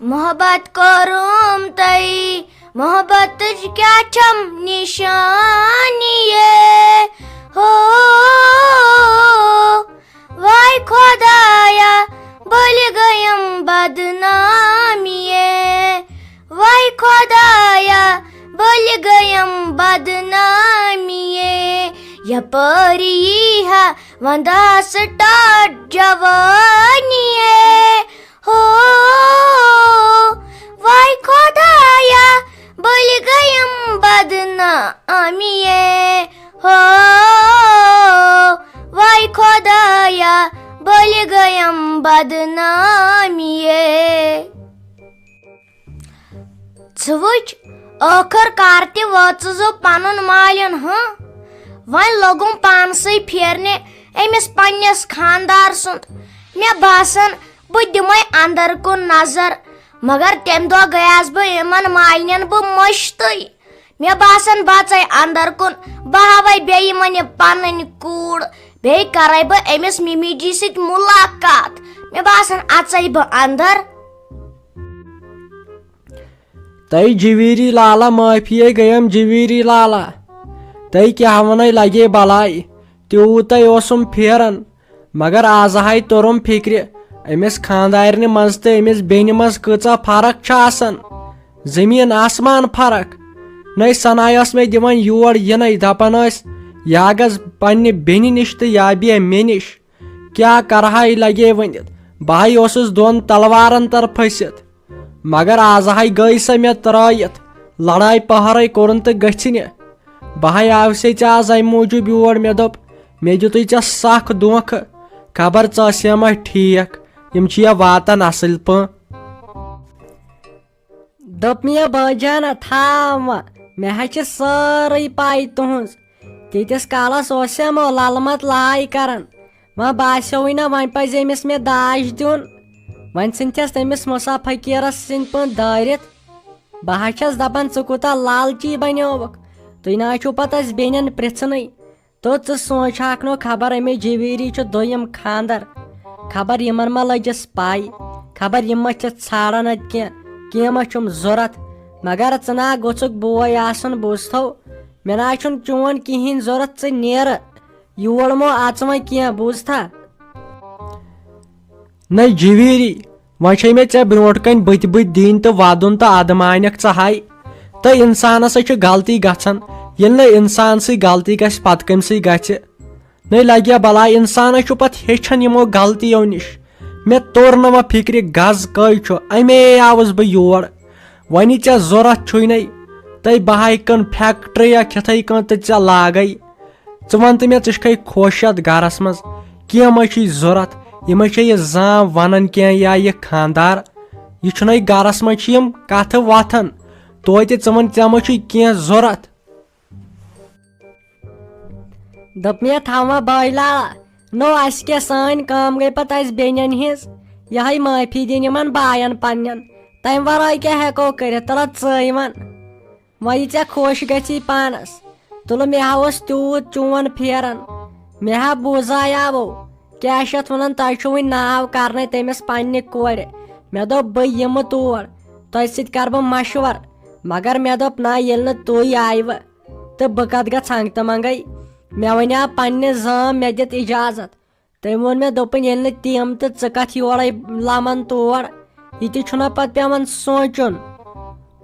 محبت کوٚرُم تۄہہِ محبتٕچ کیٛاہ چھم نِشانی ہو واے خۄدایا بٔلۍ گٔیم بدنامی واے خۄدایا بٔلۍ گٔیم بدنامی یپٲرۍ یی ہا ونٛدا سٹارٹ جوانی ہو واے خۄدایا بٔلۍ گٔیم بدنامی ہو واے خۄدایا بٔلۍ گٔیم بدنامی ژٕ وٕچھ ٲخٕر کار تہِ وٲژٕس بہٕ پنُن مالیُن وۄنۍ لوٚگُم پانسٕے پھیرنہِ أمِس پننِس خانٛدار سُنٛد مےٚ باسان بہٕ دِمے انٛدر کُن نظر مگر تمہِ دۄہ گٔیس بہٕ یِمن مالنٮ۪ن بہٕ مٔشتٕے مےٚ باسان بہٕ اژے انٛدر کُن بہٕ ہاوے بیٚیہِ یِمن یہِ پنٕنۍ کوٗر بیٚیہِ کرے بہٕ أمِس مِمی جی سۭتۍ مُلاقات مےٚ باسان اژے بہٕ انٛدر تۄہہِ جویٖری لالا معٲفی گٔیم جویٖری لالا تۄہہِ کیٛاہ ونے لگے بلاے تیوٗتاے اوسُم پھیران مگر آز ہاے توٚرُم فکرِ أمِس خانٛدارنہِ منٛز تہٕ أمِس بیٚنہِ منٛز کۭژاہ فرق چھِ آسان زٔمیٖن آسمان فرق نٔے سنا ٲس مےٚ دِوان یور یِنَے دپان ٲسۍ یا گژھ پننہِ بیٚنہِ نِش تہٕ یا بیٚہہ مےٚ نِش کیٛاہ کرہاے لگے ؤنِتھ بہٕ ہاے اوسُس دۄن تلوارن تر پھٔسِتھ مگر آز ہاے گٔے سۄ مےٚ ترٲیِتھ لڑٲے پہرے کوٚرُن تہٕ گٔژھِنہِ بہٕ ہاے آوسے ژےٚ آز امہِ موٗجوٗب یور مےٚ دوٚپ مےٚ دِتُے ژےٚ سکھ دھونٛکھٕ خبر ژٕ ٲسیا ما ٹھیٖک یِم چھِ یا واتان اصٕل پٲٹھۍ دوٚپ مےٚ بٲجانا تھاو وۄنۍ مےٚ حظ چھِ سٲرٕے پاے تُہنٛز تیٖتِس کالس اوسیا مو للہٕ مت لاے کران وۄنۍ باسیوٕے نہ وۄنۍ پزِ أمِس مےٚ داج دیُن وۄنۍ ژھٕنتھس تٔمِس مُسا فقیٖرس سٕنٛدۍ پٲٹھۍ دٲرِتھ بہٕ حظ چھس دپان ژٕ کوٗتاہ لالچی بنیووُکھ تُہۍ نہ حظ چھِو پتہٕ اسہِ بیٚنٮ۪ن پرژھنٕے تو ژٕ سونٛچ نہٕ خبر أمِس جویٖری چھُ دوٚیِم خانٛدر خبر یِمن ما لٔجِس پاے خبر یِم ما چھِ ژھانڈان اتہِ کینٛہہ ما چھُم ضروٗرت مگر ژٕ نہ گوٚژھُکھ بوے آسُن بوٗزتھو مےٚ نہ چھُنہٕ چون کِہینۍ ضروٗرت ژٕ نیرٕ یور مو اژ وۄنۍ کینٛہہ بوٗزتھا نٔے جویٖری وۄنۍ چھے مےٚ ژےٚ برونٛٹھ کنۍ بٕتھِ بٕتھِ دِنۍ تہٕ ودُن تہٕ ادمانکھ ژٕ ہاے تہٕ انسانس چھِ غلطی گژھان ییٚلہِ نہٕ انسان سٕے غلطی گژھِ پتہٕ کٔمۍ سٕے گژھِ نٔے لگیا بلاے انسانس چھُ پتہٕ ہیٚچھان یِمو غلطیو نِش مےٚ توٚر نہٕ وۄنۍ فکرِ غز کٔہۍ چھُ امے آوُس بہٕ یور وۄنۍ ژےٚ ضروٗرت چھُے نَے تہٕ بہٕ ہاے کٕن فیکٹریا یِتھٕے کٔنۍ تہٕ ژےٚ لاگے ژٕ ون تہٕ مےٚ ژٕ چھکھے خۄش یتھ گرس منٛز کینٛہہ ما چھُے ضروٗرت یہِ ما چھے یہِ زام ونان کینٛہہ یا یہِ خانٛدار یہِ چھُنَے گرس منٛز چھِ یِم کتھٕ وتھان توتہِ ژٕ ون ژےٚ ما چھُے کینٛہہ ضروٗرت دوٚپ مےٚ تھاو وۄنۍ بٲے لالا نو اسہِ کیٛاہ سٲنۍ کٲم گٔے پتہٕ اسہِ بیٚنٮ۪ن ہِنٛز یِہے معٲفی دِنۍ یِمن باین پننٮ۪ن تمہِ ورٲے کیٛاہ ہٮ۪کو کٔرِتھ تلہ ژٕے ون وۄنۍ یہِ ژےٚ خۄش گژھی پانس تُلہٕ مےٚ ہا اوس تیوٗت چون پھیران مےٚ ہا بوٗزایاوو کیٛاہ چھِ اتھ ونان تۄہہِ چھُو وُنہِ ناو کرنے تٔمِس پننہِ کورِ مےٚ دوٚپ بہٕ یِمہٕ تور تۄہہِ سۭتۍ کرٕ بہٕ مشور مگر مےٚ دوٚپ نہ ییٚلہِ نہٕ تُہۍ آیوٕ تہٕ بہٕ کتھ گژھٕ ہنگتہٕ منگے مےٚ ونیاو پننہِ زٲم مےٚ دِتھ اجازت تٔمۍ ووٚن مےٚ دوٚپُن ییٚلہِ نہٕ تِم تہٕ ژٕ کتھ یورے لمن تور یہِ تہِ چھُنہ پتہٕ پیٚوان سونٛچُن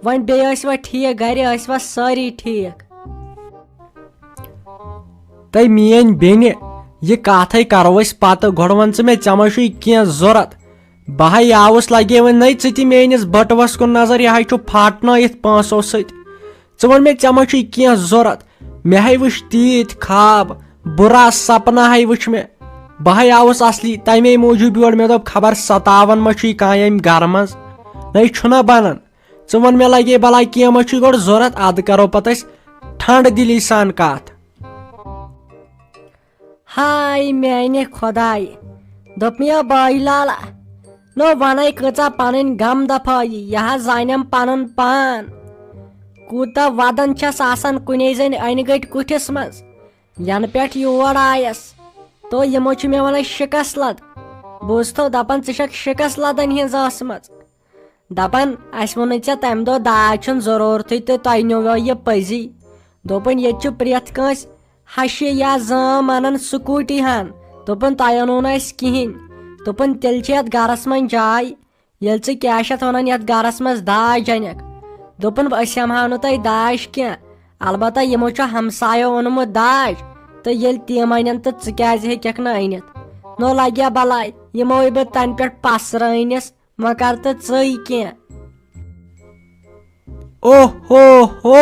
وۄنۍ بیٚیہِ ٲسوا ٹھیٖک گرِ ٲسوا سٲری ٹھیٖک تۄہہِ میٲنۍ بیٚنہِ یہِ کتھے کرو أسۍ پتہٕ گۄڈٕ ون ژٕ مےٚ ژےٚ ما چھُے کینٛہہ ضروٗرت بہٕ ہاے آوُس لگے وۄنۍ نٔے ژٕ تہِ میٲنِس بٔٹوس کُن نظر یہِ ہاے چھُ پھاٹنٲیِتھ پونٛسو سۭتۍ ژٕ ون مےٚ ژےٚ ما چھُے کینٛہہ ضروٗرت مےٚ ہاے وٕچھ تیٖتۍ خواب بُرا سپنا ہاے وٕچھ مےٚ بہٕ ہاے آوُس اصلی تمے موٗجوٗب یور مےٚ دوٚپ خبر ستاون ما چھُے کانٛہہ امہِ گرٕ منٛز نٔے چھُنہ بنان ژٕ ون مےٚ لگے بلاے کینٛہہ ما چھُے گۄڈٕ ضروٗرت ادٕ کرو پتہٕ أسۍ ٹھنڈٕ دِلی سان کتھ ہاے میانہِ خۄداے دوٚپ مےٚ بٲے لالا نو ونے کۭژاہ پنٕنۍ غم دفٲیی یہِ حظ زانٮ۪م پنُن پان کوٗتاہ ودان چھس آسان کُنے زٔنۍ انہِ گٔٹۍ کُٹھِس منٛز ینہٕ پٮ۪ٹھ یور آیس تو یِمو چھِ مےٚ ونان شِکس لد بوٗزتھو دپان ژٕ چھکھ شِکس لدن ہِنٛز ٲسمٕژ دپان اس ووٚنُے ژےٚ تمہِ دۄہ داج چھُنہٕ ضروٗرتھٕے تہٕ تۄہہِ نِوو یہِ پٔزی دوٚپُن ییٚتہِ چھُ پرٛٮ۪تھ کٲنٛسہِ ہشہِ یا زٲم انان سکوٗٹی ہن دوٚپُن تۄہہِ اوٚنوُ نہٕ اسہِ کِہینۍ دوٚپُن تیٚلہِ چھِ یتھ گرس منٛز جاے ییٚلہِ ژٕ کیاہ چھِ اتھ ونان یتھ گرس منٛز داج انکھ دوٚپُن أسۍ ہٮ۪مہو نہٕ تۄہہِ داج کینٛہہ البتہ یِمو چھُ ہمسایو اوٚنمُت داج تہٕ ییٚلہِ تِم انن تہٕ ژٕ کیازِ ہیٚککھ نہٕ أنِتھ نو لگیا بلاے یِموے بہٕ تنہٕ پٮ۪ٹھ پسرٕ أنِس وۄنۍ کر تہٕ ژٕے کینٛہہ اوہ ہو ہو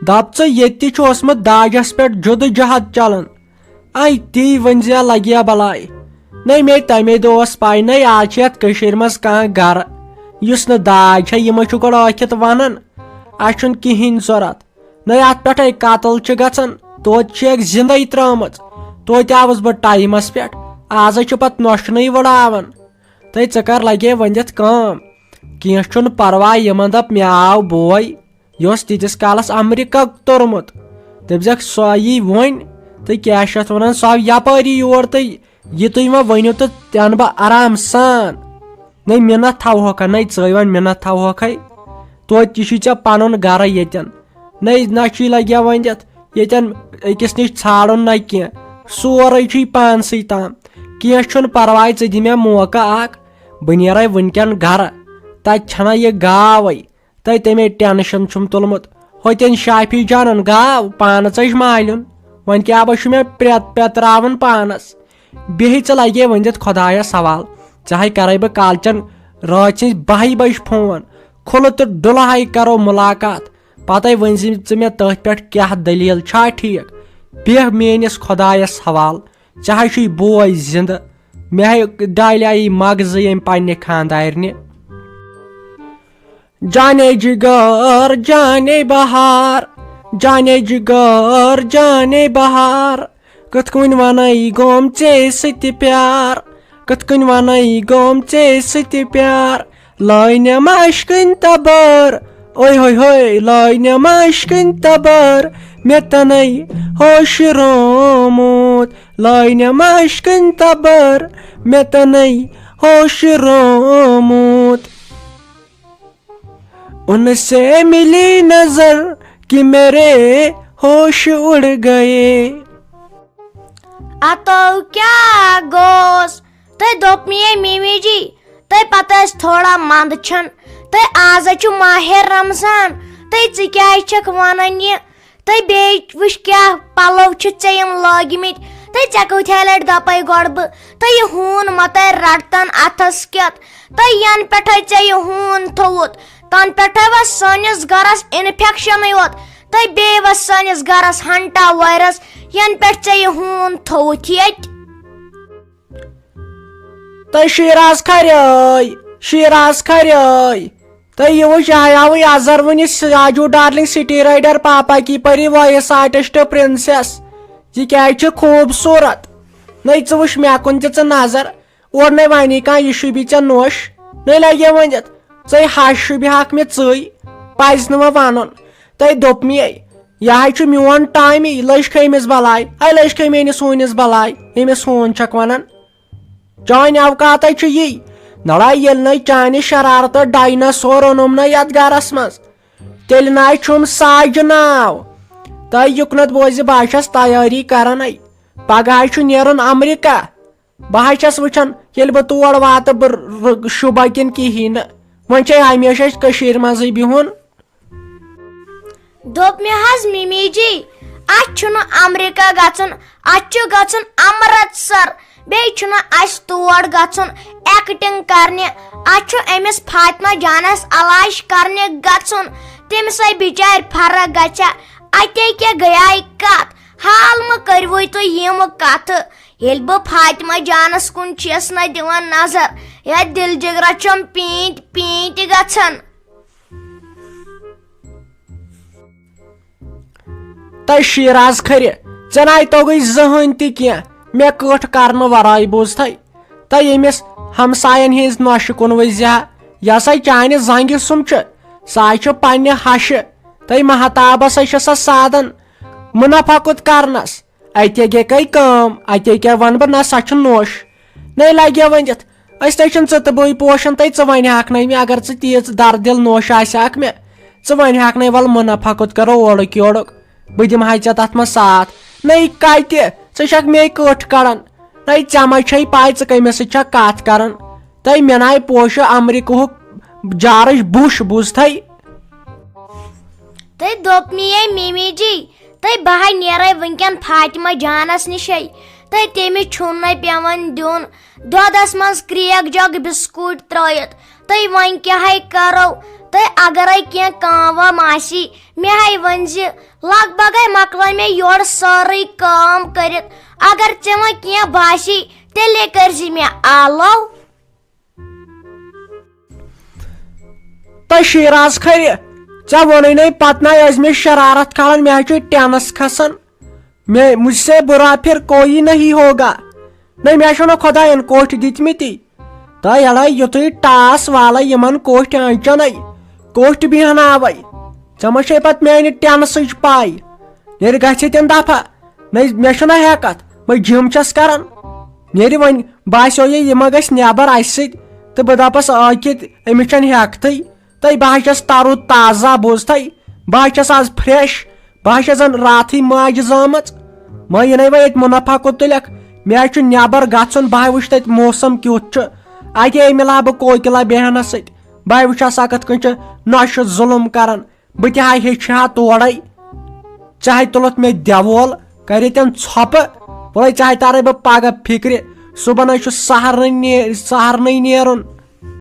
دپ ژٕ ییٚتہِ تہِ چھُ اوسمُت داجس پٮ۪ٹھ جدوجہد چلان اے تی ؤنزِ لگیا بلاے نَے مے تمے دۄہ اوس پاے نَے آز چھِ یتھ کٔشیٖرِ منٛز کانٛہہ گرٕ یُس نہٕ داج چھا یِمے چھُ گۄڈٕ ٲکھِتھ ونان اسہِ چھُنہٕ کِہینۍ ضوٚرتھ نَے اتھ پٮ۪ٹھے قتل چھُ گژھان توتہِ چھِ اکھ زندے ترٲمٕژ توتہِ آوُس بہٕ ٹایمس پٮ۪ٹھ آزے چھُ پتہٕ نۄشنٕے وٕڑاوان تہٕ ژٕ کر لگے وۄنۍ یتھ کٲم کینٛہہ چھُنہٕ پرواے یِمن دپ مےٚ آو بوے یہِ اوس تیٖتِس کالس امریکہ توٚرمُت دٔپزٮ۪کھ سۄ یی وۄنۍ تہٕ کیاہ چھِ اتھ ونان سۄ آو یپٲری یور تہٕ یہِ تُہۍ وۄنۍ ؤنِو تہٕ تہِ انہٕ بہٕ آرام سان نَے مِنت تھاوہوکھا نَے ژٕے وۄنۍ مِنت تھاوہوکھے توتہِ یہِ چھُے ژےٚ پنُن گرٕ ییٚتٮ۪ن نَے نہ چھُے لگیا وۄنۍ یتھ ییٚتٮ۪ن أکِس نِش ژھانڈُن نہ کینٛہہ سورُے چھُے پانسٕے تام کینٛہہ چھُنہٕ پرواے ژٕ دِ مےٚ موقعہٕ اکھ بہٕ نیرے وٕنکیٚن گرٕ تتہِ چھنا یہِ گاوے تہٕ تمے ٹینشن چھُم تُلمُت ہوتٮ۪ن شافی جانن گاو پانہٕ ژٔج مالیُن وۄنۍ کیاہ با چھُ مےٚ پٮ۪تراوُن پانس بیٚیہِ ژٕ لگے وۄنۍ دِتھ خۄدایس حوالہٕ ژےٚ کرے بہٕ کالچن رٲژ سٕنٛزِ 12 بجہِ فون کھُلہٕ تہٕ ڈُلہے کرو مُلاقات پتے ؤنۍ زِ ژٕ مےٚ تٔتھۍ پٮ۪ٹھ کیاہ دٔلیٖل چھا ٹھیٖک بیٚہہ میٲنِس خۄدایس حوالہٕ ژےٚ ہا چھُے بوے زندٕ مےٚ ڈالیے مغزٕ ییٚمہِ پننہِ خاندارنہِ جانے جگر جانے بہار جانے جگر جانے بہار کِتھ کٔنۍ ونے گوم ژے سۭتۍ پیار کِتھ کٔنۍ ونے گوم ژے سۭتۍ پیار لٲنِم اشکٕنۍ تبر اوے ہوے ہوے لٲنِم اشکٕنۍ تبر مےٚ تنے ہوش رومُت لٲنِم اشکٕنۍ تبر مےٚ تنے ہوش رومُت ان سے ملی نظر کہ میرے ہوش اڑ گئے اتو کیاہ گوس تۄہہِ دوٚپ مےٚ ممی جی تۄہہِ پتہٕ ٲسۍ تھوڑا منٛد چھن تۄہہِ آزے چھُ ماہِ رمضان تۄہہِ ژٕ کیازِ چھکھ ونان یہِ تۄہہِ بیٚیہِ وٕچھ کیاہ پلو چھِ ژےٚ یِم لٲگمٕتۍ تۄہہِ ژےٚ کۭتیاہ لٹہِ دپے گۄڈٕ بہٕ تۄہہِ یہِ ہوٗن ما تۄہہِ رٹتن اتھس کٮ۪تھ تۄہہِ ینہٕ پٮ۪ٹھے ژےٚ یہِ ہوٗن تھوٚوُت تنہٕ پٮ۪ٹھے وۄنۍ سٲنِس گرس انفیکشنٕے یوت تۄہہِ بیٚیہِ وۄنۍ سٲنِس گرس ہنٹا وایرس ینہٕ پٮ۪ٹھ ژےٚ یہِ ہوٗن تھوٚوُتھ ییٚتہِ تۄہہِ شیٖراز کھرے تۄہہِ یہِ وٕچھ یہِ آوٕے اظہر وٕنہِ ساجوٗ ڈارلنگ سٹی رایڈر پاپا کی پری وایس آرٹسٹ پرنسس یہِ کیازِ چھِ خوٗبصوٗرت نَے ژٕ وٕچھ مےٚ کُن تہِ ژٕ نظر اورٕ نَے ونے کانٛہہ یہِ شوٗبی ژےٚ نوش نَے لگے ؤنِتھ ژے ہش شوٗبہِ ہاکھ مےٚ ژٕے پزِ نہٕ وۄنۍ ونُن تۄہہِ دوٚپ مے یہِ چھُ میون ٹامی لٔج کھٔیمِس بلاے لٔج کھے میٲنِس ہوٗنِس بلاے ییٚمِس ہوٗن چھکھ ونان چانہِ اوقاتے چھُ یی نڑاے ییٚلہِ نَے چانہِ شرارتہٕ ڈایناسور اوٚنُم نَے یتھ گرس منٛز تیٚلہِ نَے چھُم ساجہِ ناو تۄہہِ یُکنت بوزِ بہٕ چھس تیٲری کران پگہہ چھُ نیرُن امریکہ بہٕ چھس وٕچھان ییٚلہِ بہٕ تور واتہٕ بہٕ شُبہ کِنہٕ کِہینۍ نہٕ وۄنۍ چھے ہمیشہ اسہِ کٔشیٖرِ منٛزٕے بِہُن دوٚپ مےٚ حظ ممی جی اَسہِ چھُنہٕ امریکہ گژھُن اَسہِ چھُ گژھُن امرتسر بیٚیہِ چھُنہٕ اَسہِ تور گژھُن ایکٹنگ کرنہِ اَسہِ چھُ أمِس فاطمہ جانس علاج کرنہِ گژھُن تٔمِسے بِچارِ فرق گژھِ اتے کیٛاہ گٔیے کتھ حال مہ کٔرۍوٕے تُہۍ یِم کتھٕ ییٚلہِ بہٕ فاطمہ جانس کُن چھس نہ دِوان نظر یا دِل جگرس چھُم پیٖنتۍ پیٖنتۍ گژھان تۄہہِ شیٖراز کھرِ ژےٚ نَے توٚگُے زٕہٕنۍ تہِ کینٛہہ مےٚ کٔٹھ کرنہٕ ورٲے بوٗزتھے تۄہہِ ییٚمِس ہمساین ہِنٛز نۄشہِ کُنوُے زِ یہِ ہسا چانہِ زنگہِ سُم چھُ سۄ چھُ پننہِ ہشہِ تۄہہِ محتابسے چھِ سۄ سادن مُنافقت کرنس اتے گے کٔے کٲم اتے کیٛاہ ونہٕ بہٕ نہ سۄ چھِ نوش نَے لگے ؤنِتھ أسۍ تے چھِنہٕ ژٕ تہٕ بٕے پوشان تَے ژٕ وَنہِ ہکھ مےٚ اگر ژٕ تیٖژ دردِل نوش آسہِ مےٚ ژٕ وَنہِ ہکھ وَلہٕ مُنفع کوٚت کَرو اورُک یورُک بہٕ دِمہٕ ژےٚ تَتھ منٛز ساتھ نَے کَتہِ ژٕ چھکھ مے کٔٹھ کَڑان نَے ژےٚ ما چھے پاے ژٕ کٔمِس سۭتۍ چھکھ کَتھ کَران تَے مےٚ ناے پوشہٕ امریکہُک جارٕچ بُش بوٗزتھٕے تہٕ دوٚپ مے ممی جی تہٕ بہٕ ہاے نیرے وٕنکٮ۪ن فاطمہ جانس نِشے تہٕ تٔمِس چھُنہٕ پیوان دیُن دۄدس منٛز کرٛیک جگ بِسکوٗٹ ترٲیِتھ تہٕ وۄنۍ کیٛاہ کرو تہٕ اگرے کینٛہہ کٲم وٲم آسی مےٚ ہاے ؤنۍ زِ لگ بگے مۄکلٲے مےٚ یورٕ سٲرٕے کٲم کٔرِتھ اگر ژےٚ وۄنۍ کینٛہہ باسی تیٚلے کٔرزِ مےٚ آلو تہٕ شیراز کھرِ ژےٚ ووٚنُے نَے پتہٕ نَے ٲسۍ مےٚ شرارت کھالان مےٚ حظ چھُ ٹینس کھسان مےٚ مجھ سے برا پھر کوئی نہیں ہوگا نَے مےٚ چھُنہٕ خۄداین کوٹھۍ دِتمٕتی تہٕ یڑے یُتھُے ٹاس والے یِمن کوٹھۍ آنچنَے کوٹھۍ بیہناوے ژےٚ ما چھے پتہٕ میانہِ ٹینسٕچ پاے نیرِ گژھِ تِم دفعہ نَے مےٚ چھُنہ ہیکتھ بہٕ جِم چھس کران نیرِ وۄنۍ باسیو یہِ ما گژھِ نٮ۪بر اسہِ سۭتۍ تہٕ بہٕ دپس ٲکِتھ أمِس چھنہٕ ہیکتھٕے تہٕ بہٕ حظ چھس ترو تازہ بوٗزتھٕے بہٕ حظ چھس آز فرٛیش بہٕ حظ چھس زن راتھٕے ماجہِ زامٕژ ما یِنَے وۄنۍ ییٚتہِ مُنفع کوٚت تُلکھ مےٚ حظ چھُ نٮ۪بر گژھُن بہٕ وٕچھِ تتہِ موسم کیُتھ چھُ اتے مِلہٕ ہا بہٕ کوکِلا بیہنس سۭتۍ بہٕ وٕچھ ہا سا کِتھ کٔنۍ چھُ نۄشہِ ظُلُم کران بہٕ تہِ ہا ہیٚچھِ ہا تورے ژےٚ ہاے تُلُتھ مےٚ دٮ۪وول کرتٮ۪ن ژھۄپہٕ وۄنۍ ژےٚ ہاے تارے بہٕ پگہہ فکرِ صبحن حظ چھُ سہرنٕے نیرُن